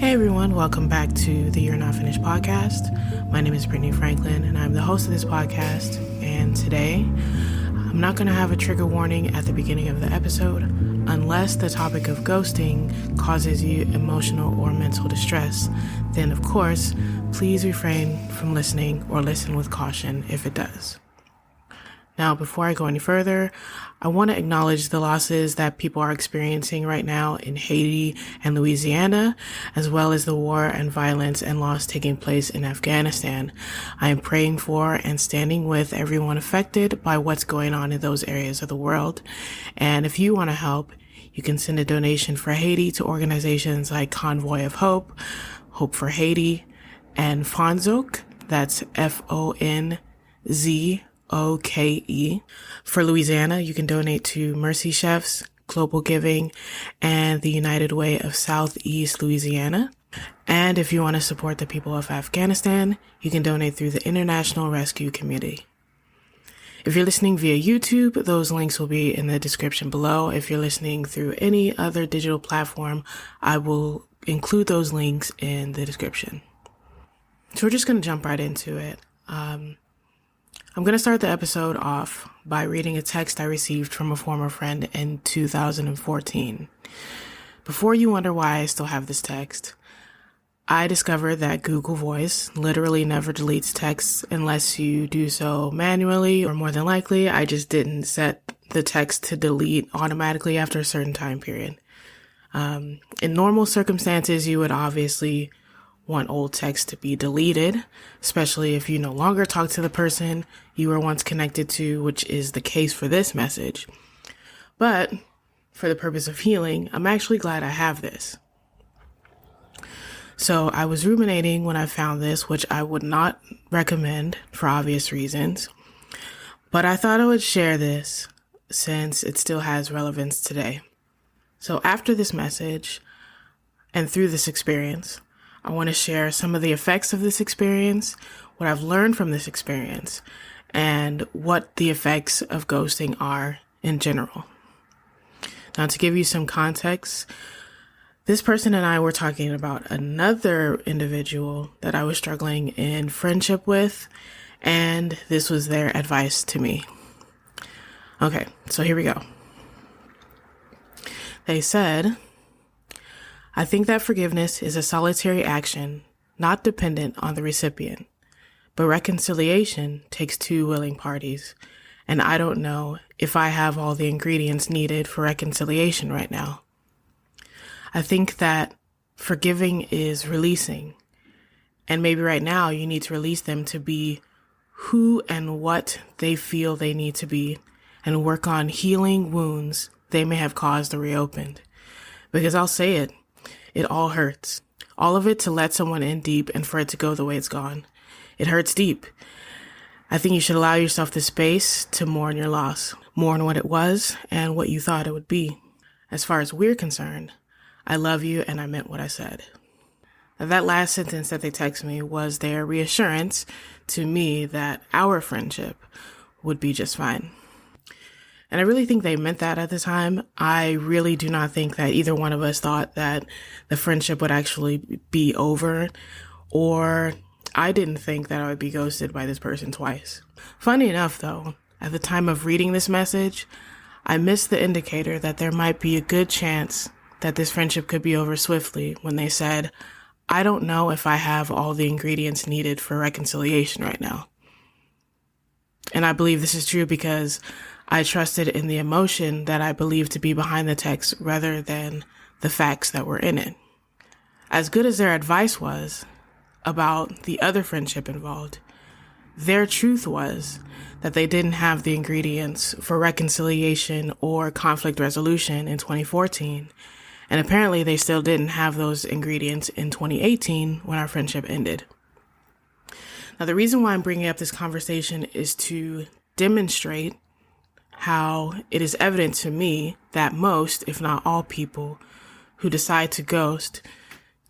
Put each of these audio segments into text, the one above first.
Hey everyone, welcome back to the You're Not Finished podcast. My name is Brittany Franklin and I'm the host of this podcast. And today, I'm not going to have a trigger warning at the beginning of the episode unless the topic of ghosting causes you emotional or mental distress. Then of course, please refrain from listening or listen with caution if it does. Now, before I go any further, I want to acknowledge the losses that people are experiencing right now in Haiti and Louisiana, as well as the war and violence and loss taking place in Afghanistan. I am praying for and standing with everyone affected by what's going on in those areas of the world. And if you want to help, you can send a donation for Haiti to organizations like Convoy of Hope, Hope for Haiti, and FONZOKE, that's FONZOKE. For Louisiana, you can donate to Mercy Chefs, Global Giving, and the United Way of Southeast Louisiana. And if you want to support the people of Afghanistan, you can donate through the International Rescue Committee. If you're listening via YouTube, those links will be in the description below. If you're listening through any other digital platform, I will include those links in the description. So we're just going to jump right into it. I'm going to start the episode off by reading a text I received from a former friend in 2014. Before you wonder why I still have this text, I discovered that Google Voice literally never deletes texts unless you do so manually, or more than likely, I just didn't set the text to delete automatically after a certain time period. In normal circumstances, you would obviously want old text to be deleted, especially if you no longer talk to the person you were once connected to, which is the case for this message. But for the purpose of healing, I'm actually glad I have this. So I was ruminating when I found this, which I would not recommend for obvious reasons, but I thought I would share this since it still has relevance today. So after this message and through this experience, I want to share some of the effects of this experience, what I've learned from this experience, and what the effects of ghosting are in general. Now, to give you some context, this person and I were talking about another individual that I was struggling in friendship with, and this was their advice to me. Okay, so here we go. They said, I think that forgiveness is a solitary action, not dependent on the recipient, but reconciliation takes two willing parties, and I don't know if I have all the ingredients needed for reconciliation right now. I think that forgiving is releasing, and maybe right now you need to release them to be who and what they feel they need to be, and work on healing wounds they may have caused or reopened. Because I'll say it, it all hurts. All of it to let someone in deep and for it to go the way it's gone. It hurts deep. I think you should allow yourself the space to mourn your loss, mourn what it was and what you thought it would be. As far as we're concerned, I love you and I meant what I said. Now, that last sentence that they texted me was their reassurance to me that our friendship would be just fine. And I really think they meant that at the time. I really do not think that either one of us thought that the friendship would actually be over, or I didn't think that I would be ghosted by this person twice. Funny enough, though, at the time of reading this message, I missed the indicator that there might be a good chance that this friendship could be over swiftly when they said, I don't know if I have all the ingredients needed for reconciliation right now. And I believe this is true because I trusted in the emotion that I believed to be behind the text rather than the facts that were in it. As good as their advice was about the other friendship involved, their truth was that they didn't have the ingredients for reconciliation or conflict resolution in 2014. And apparently they still didn't have those ingredients in 2018 when our friendship ended. Now, the reason why I'm bringing up this conversation is to demonstrate how it is evident to me that most, if not all people who decide to ghost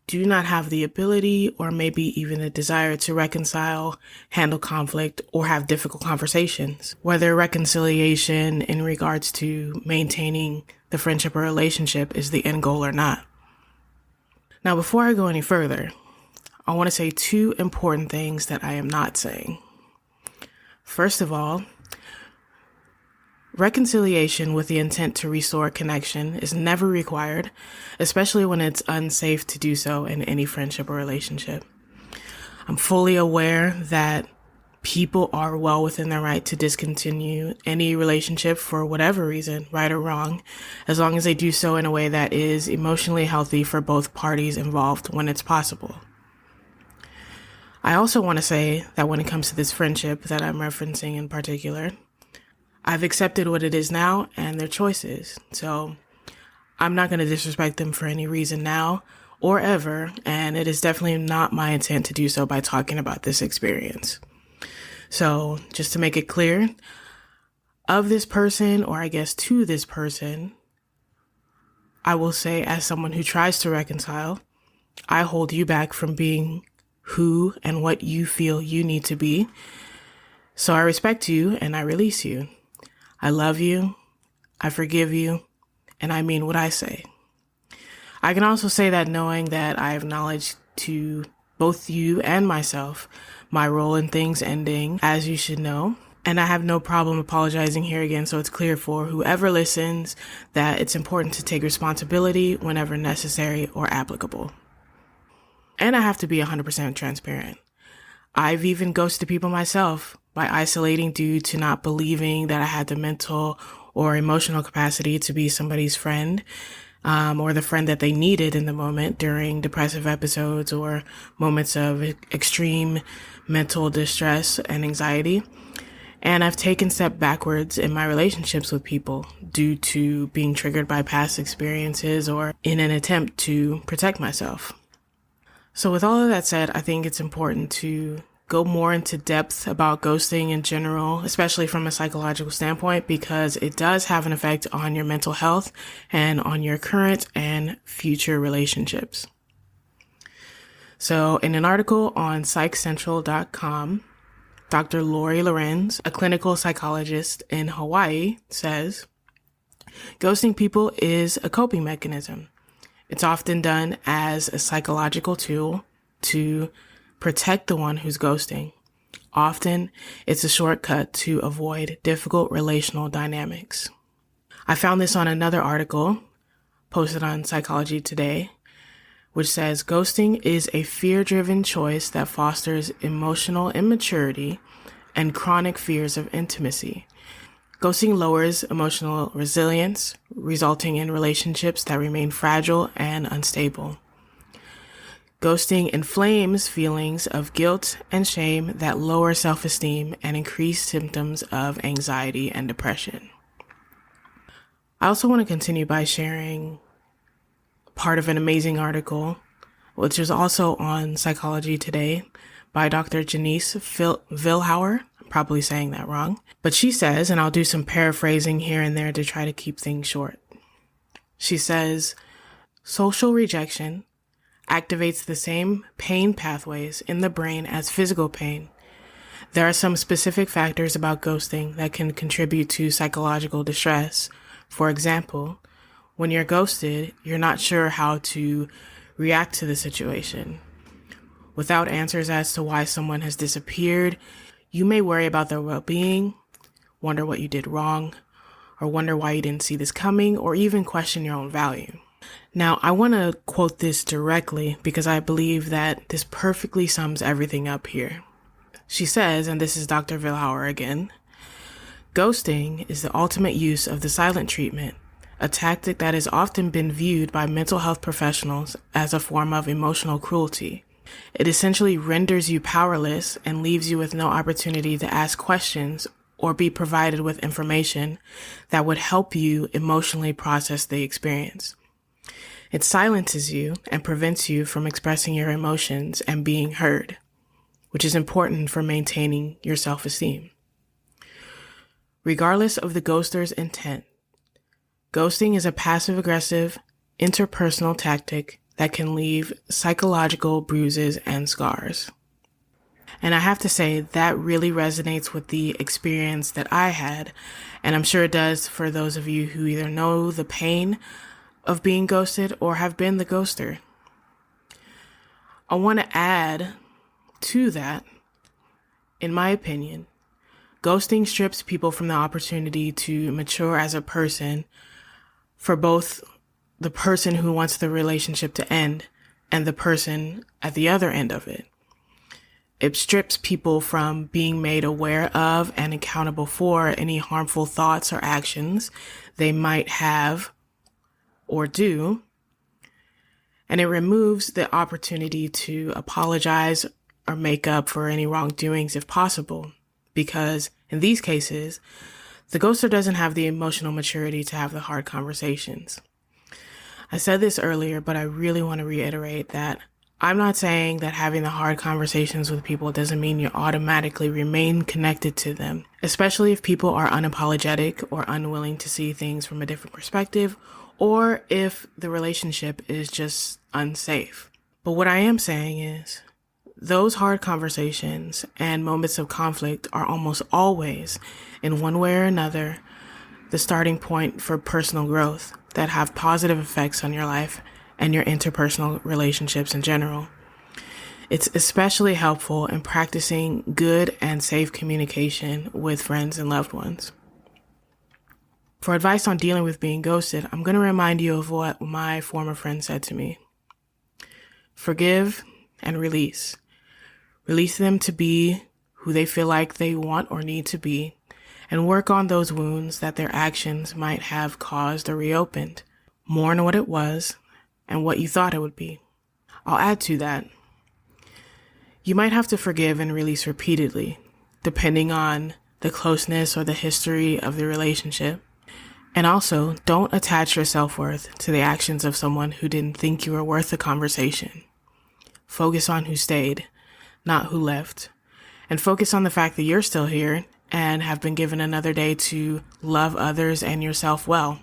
do not have the ability or maybe even the desire to reconcile, handle conflict, or have difficult conversations, whether reconciliation in regards to maintaining the friendship or relationship is the end goal or not. Now, before I go any further, I want to say two important things that I am not saying. First of all, reconciliation with the intent to restore connection is never required, especially when it's unsafe to do so in any friendship or relationship. I'm fully aware that people are well within their right to discontinue any relationship for whatever reason, right or wrong, as long as they do so in a way that is emotionally healthy for both parties involved when it's possible. I also want to say that when it comes to this friendship that I'm referencing in particular, I've accepted what it is now and their choices. So I'm not going to disrespect them for any reason now or ever, and it is definitely not my intent to do so by talking about this experience. So just to make it clear, of this person, or I guess to this person, I will say as someone who tries to reconcile, I hold you back from being who and what you feel you need to be. So I respect you and I release you. I love you, I forgive you, and I mean what I say. I can also say that knowing that I acknowledge to both you and myself my role in things ending, as you should know. And I have no problem apologizing here again, so it's clear for whoever listens that it's important to take responsibility whenever necessary or applicable. And I have to be 100% transparent. I've even ghosted people myself by isolating due to not believing that I had the mental or emotional capacity to be somebody's friend, or the friend that they needed in the moment during depressive episodes or moments of extreme mental distress and anxiety. And I've taken steps backwards in my relationships with people due to being triggered by past experiences or in an attempt to protect myself. So with all of that said, I think it's important to go more into depth about ghosting in general, especially from a psychological standpoint, because it does have an effect on your mental health and on your current and future relationships. So in an article on psychcentral.com, Dr. Lori Lorenz, a clinical psychologist in Hawaii, says, ghosting people is a coping mechanism. It's often done as a psychological tool to protect the one who's ghosting. Often, it's a shortcut to avoid difficult relational dynamics. I found this on another article posted on Psychology Today, which says ghosting is a fear-driven choice that fosters emotional immaturity and chronic fears of intimacy. Ghosting lowers emotional resilience, resulting in relationships that remain fragile and unstable. Ghosting inflames feelings of guilt and shame that lower self-esteem and increase symptoms of anxiety and depression. I also want to continue by sharing part of an amazing article, which is also on Psychology Today by Dr. Janice Vilhauer. I'm probably saying that wrong. But she says, and I'll do some paraphrasing here and there to try to keep things short. She says, social rejection activates the same pain pathways in the brain as physical pain. There are some specific factors about ghosting that can contribute to psychological distress. For example, when you're ghosted, you're not sure how to react to the situation. Without answers as to why someone has disappeared, you may worry about their well-being, wonder what you did wrong, or wonder why you didn't see this coming, or even question your own value. Now, I want to quote this directly because I believe that this perfectly sums everything up here. She says, and this is Dr. Vilhauer again, ghosting is the ultimate use of the silent treatment, a tactic that has often been viewed by mental health professionals as a form of emotional cruelty. It essentially renders you powerless and leaves you with no opportunity to ask questions or be provided with information that would help you emotionally process the experience. It silences you and prevents you from expressing your emotions and being heard, which is important for maintaining your self-esteem. Regardless of the ghoster's intent, ghosting is a passive-aggressive, interpersonal tactic that can leave psychological bruises and scars. And I have to say that really resonates with the experience that I had, and I'm sure it does for those of you who either know the pain of being ghosted or have been the ghoster. I want to add to that, in my opinion, ghosting strips people from the opportunity to mature as a person for both the person who wants the relationship to end and the person at the other end of it. It strips people from being made aware of and accountable for any harmful thoughts or actions they might have or do. And it removes the opportunity to apologize or make up for any wrongdoings if possible. Because in these cases, the ghoster doesn't have the emotional maturity to have the hard conversations. I said this earlier, but I really want to reiterate that I'm not saying that having the hard conversations with people doesn't mean you automatically remain connected to them, especially if people are unapologetic or unwilling to see things from a different perspective, or if the relationship is just unsafe. But what I am saying is, those hard conversations and moments of conflict are almost always, in one way or another, the starting point for personal growth that have positive effects on your life and your interpersonal relationships in general. It's especially helpful in practicing good and safe communication with friends and loved ones. For advice on dealing with being ghosted, I'm going to remind you of what my former friend said to me. Forgive and release. Release them to be who they feel like they want or need to be, and work on those wounds that their actions might have caused or reopened. Mourn what it was and what you thought it would be. I'll add to that. You might have to forgive and release repeatedly, depending on the closeness or the history of the relationship. And also, don't attach your self-worth to the actions of someone who didn't think you were worth the conversation. Focus on who stayed, not who left. And focus on the fact that you're still here and have been given another day to love others and yourself well.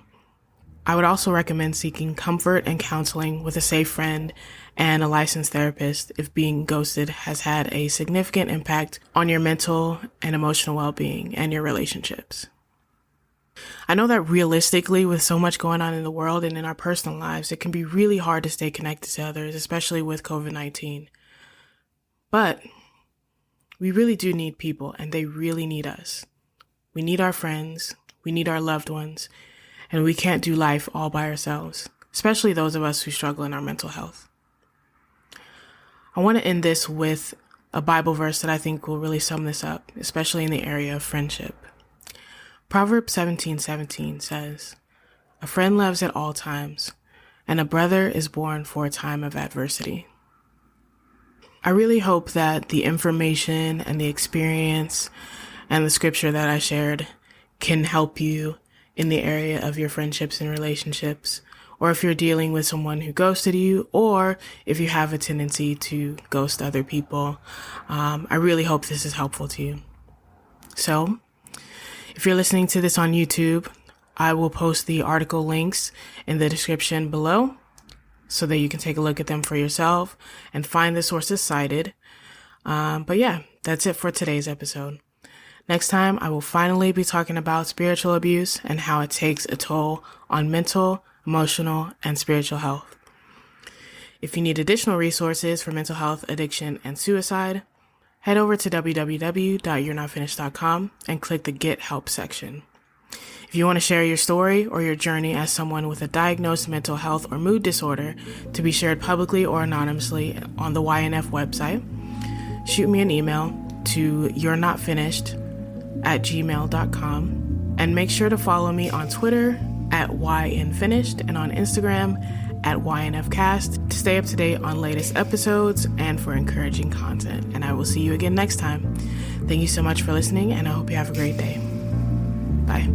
I would also recommend seeking comfort and counseling with a safe friend and a licensed therapist if being ghosted has had a significant impact on your mental and emotional well-being and your relationships. I know that realistically, with so much going on in the world and in our personal lives, it can be really hard to stay connected to others, especially with COVID-19. But we really do need people, and they really need us. We need our friends, we need our loved ones, and we can't do life all by ourselves, especially those of us who struggle in our mental health. I want to end this with a Bible verse that I think will really sum this up, especially in the area of friendship. Proverbs 17:17 says, "A friend loves at all times, and a brother is born for a time of adversity." I really hope that the information and the experience and the scripture that I shared can help you in the area of your friendships and relationships, or if you're dealing with someone who ghosted you, or if you have a tendency to ghost other people. I really hope this is helpful to you. So, if you're listening to this on YouTube, I will post the article links in the description below so that you can take a look at them for yourself and find the sources cited. But yeah, that's it for today's episode. Next time, I will finally be talking about spiritual abuse and how it takes a toll on mental, emotional, and spiritual health. If you need additional resources for mental health, addiction, and suicide, head over to www.you'renotfinished.com and click the Get Help section. If you want to share your story or your journey as someone with a diagnosed mental health or mood disorder to be shared publicly or anonymously on the YNF website, shoot me an email to you'renotfinished@gmail.com, and make sure to follow me on Twitter @YNFinished and on Instagram @YNFcast to stay up to date on latest episodes and for encouraging content. And I will see you again next time. Thank you so much for listening, and I hope you have a great day. Bye.